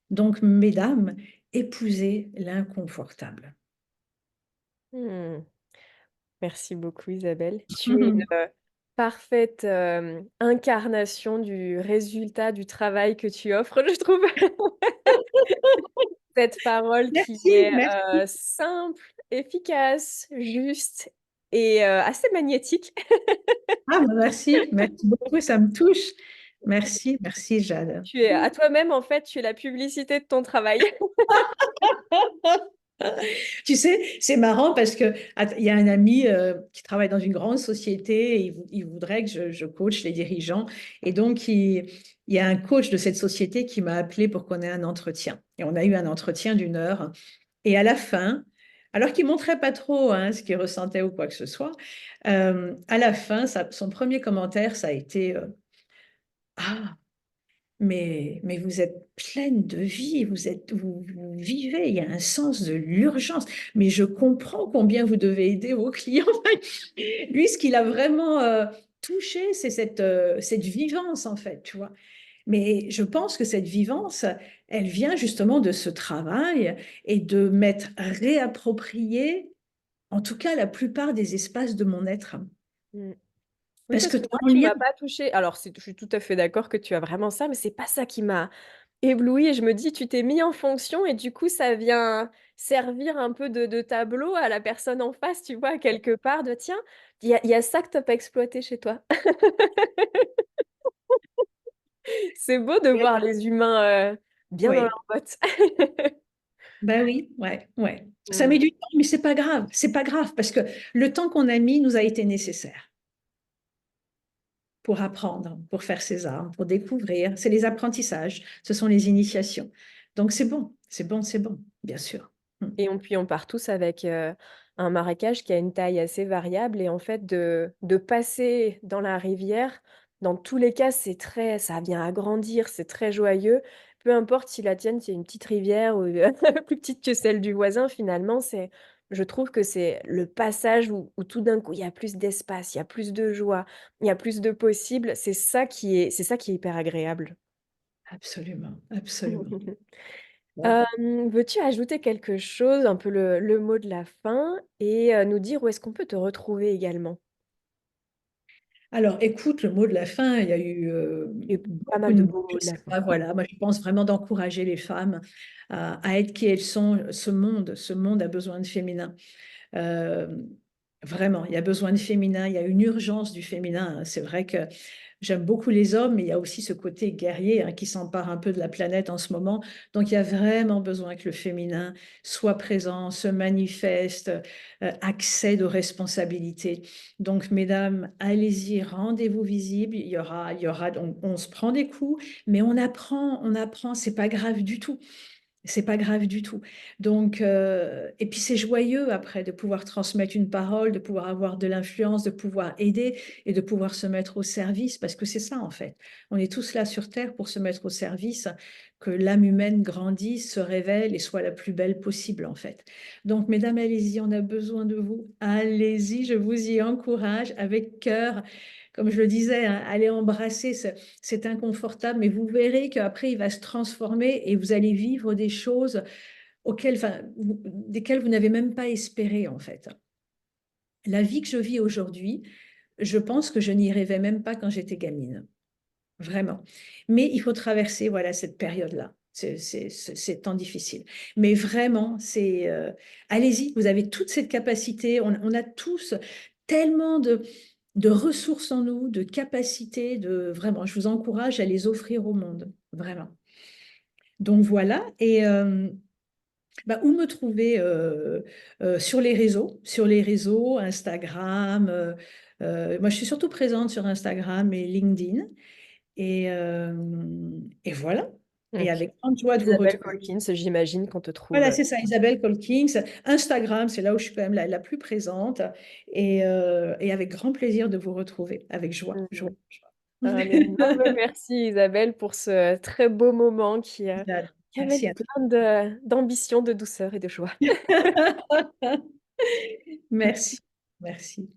Donc, mesdames, épousez l'inconfortable. Mmh. Merci beaucoup Isabelle. Tu es une, parfaite, incarnation du résultat du travail que tu offres, je trouve. Cette parole qui Merci, est, merci. simple, efficace, juste et assez magnétique. Ah, bah, merci, merci beaucoup, ça me touche. Merci, merci Jade. Tu es à toi-même, en fait, tu es la publicité de ton travail. Tu sais, c'est marrant parce que il y a un ami qui travaille dans une grande société et il voudrait que je coach les dirigeants. Et donc, il y a un coach de cette société qui m'a appelé pour qu'on ait un entretien. Et on a eu un entretien d'1 heure. Et à la fin, alors qu'il montrait pas trop hein, ce qu'il ressentait ou quoi que ce soit, à la fin, son premier commentaire, ça a été Ah, mais vous êtes pleine de vie, vous vivez, il y a un sens de l'urgence. Mais je comprends combien vous devez aider vos clients. Lui, ce qu'il a vraiment touché, c'est cette vivance, en fait, tu vois. Mais je pense que cette vivance, elle vient justement de ce travail et de m'être réapproprié, en tout cas, la plupart des espaces de mon être. Mmh. Oui, Parce parce que que moi, ton tu lien, m'as pas touchée. Alors je suis tout à fait d'accord que tu as vraiment ça, mais c'est pas ça qui m'a éblouie et je me dis: «Tu t'es mis en fonction et du coup, ça vient servir un peu de tableau à la personne en face», tu vois? Quelque part de: «Tiens, il y a ça que tu as pas exploité chez toi». C'est beau de voir les humains, bien dans oui. leurs bottes. Ben oui, ouais, ouais. Ça met Mmh. du temps, mais c'est pas grave, parce que le temps qu'on a mis nous a été nécessaire pour apprendre, pour faire ses armes, pour découvrir. C'est les apprentissages, ce sont les initiations. Donc c'est bon, c'est bon, c'est bon, bien sûr. Mm. Et puis on part tous avec, un marécage qui a une taille assez variable et en fait de passer dans la rivière, dans tous les cas, c'est très ça vient agrandir, c'est très joyeux. peu importe si la tienne, c'est une petite rivière ou plus petite que celle du voisin, finalement, je trouve que c'est le passage où tout d'un coup, il y a plus d'espace, il y a plus de joie, il y a plus de possibles. C'est ça qui est hyper agréable. Absolument, absolument. Ouais. Veux-tu ajouter quelque chose, un peu le mot de la fin et nous dire où est-ce qu'on peut te retrouver également? Alors, écoute, le mot de la fin, il y a eu Il y a eu pas beaucoup mal de de mots, beaux je mots de la sais fin. pas, voilà. Moi, je pense vraiment d'encourager les femmes à être qui elles sont. Ce monde a besoin de féminin. Euh, Vraiment, il y a besoin de féminin, il y a une urgence du féminin, hein. C'est vrai que j'aime beaucoup les hommes, mais il y a aussi ce côté guerrier, hein, qui s'empare un peu de la planète en ce moment. Donc il y a vraiment besoin que le féminin soit présent, se manifeste, accède aux responsabilités. Donc mesdames, allez-y, rendez-vous visible. On se prend des coups, mais on apprend, c'est pas grave du tout. C'est pas grave du tout. Donc, et puis c'est joyeux après de pouvoir transmettre une parole, de pouvoir avoir de l'influence, de pouvoir aider et de pouvoir se mettre au service, parce que c'est ça en fait. On est tous là sur Terre pour se mettre au service, que l'âme humaine grandisse, se révèle et soit la plus belle possible en fait. Donc, mesdames, allez-y, on a besoin de vous. Allez-y, je vous y encourage avec cœur. Comme je le disais, hein, allez embrasser c'est inconfortable, mais vous verrez qu'après, il va se transformer et vous allez vivre des choses desquelles vous n'avez même pas espéré, en fait. La vie que je vis aujourd'hui, je pense que je n'y rêvais même pas quand j'étais gamine, vraiment. Mais il faut traverser, voilà, cette période-là. C'est tant difficile. Mais vraiment, allez-y, vous avez toute cette capacité. On a tous tellement de ressources en nous, de capacités, vraiment, je vous encourage à les offrir au monde, vraiment. Donc voilà, et bah, où me trouver sur les réseaux, Instagram. Moi, je suis surtout présente sur Instagram et LinkedIn, et, euh, et voilà. Et OK. avec grande joie de vous Isabelle retrouver. Colkins, j'imagine qu'on te Voilà, trouve. c'est ça, Isabelle Colkins. Instagram, c'est là où je suis quand même la plus présente, et avec grand plaisir de vous retrouver, avec joie, joie, Mmh. joie. Un énorme merci Isabelle pour ce très beau moment qui Merci amène à plein d'ambition, de douceur et de joie. Merci, merci.